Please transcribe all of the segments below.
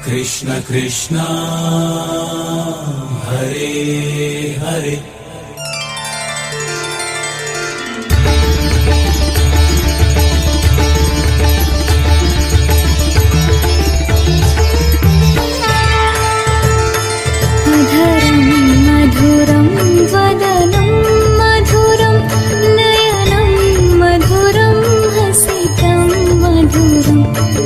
कृष्ण कृष्ण हरे हरे मधुरं वदनं मधुरं नयनं मधुरं हसितं मधुरं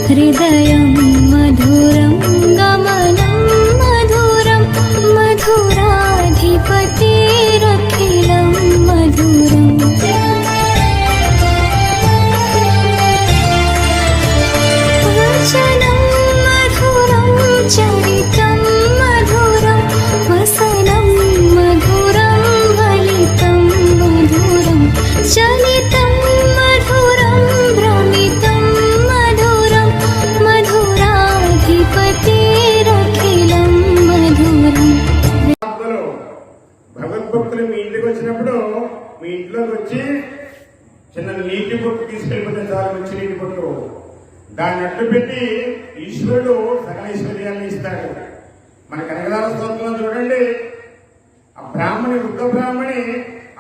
हृदयं मधुरं गमनं मधुरं मधुराधिपतिरखिलं मधुरम् वचनं मधुरं चरितं मधुरं वसनं मधुरं वलितं मधुरं चलितं मधुरं भ्रमितं मधुरं मधुराधिपतिरखिलं मधुरम् భగవద్భక్తులు మీ ఇంటికి వచ్చినప్పుడు మీ ఇంట్లోకి వచ్చి చిన్న నీటి బొట్టు తీసుకెళ్ళిపోతే చాలు, మంచి నీటి బొట్టు దాన్ని అడ్డు పెట్టి ఈశ్వరుడు సకల ఐశ్వర్యాన్ని ఇస్తాడు. మన కనకదార స్తోత్రంలో చూడండి, ఆ బ్రాహ్మణి వృద్ధ బ్రాహ్మణి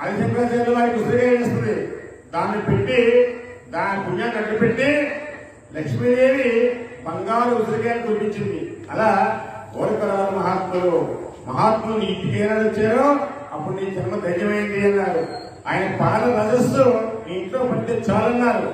ఆదిశంకరాచార్యుల వారికి ఉసిరిగా వేస్తుంది. దాన్ని పెట్టి దాని పుణ్యాన్ని అడ్డు పెట్టి లక్ష్మీదేవి బంగారు ఉసిరికాయని చూపించింది. అలా కోరికరాలు మహాత్ములు నీ ఇంటికి ఏనాడు వచ్చారో అప్పుడు నీ జన్మ ధైర్యమైంది అన్నారు. ఆయన పాల రజస్సు నీ ఇంట్లో పడితే చాలన్నారు.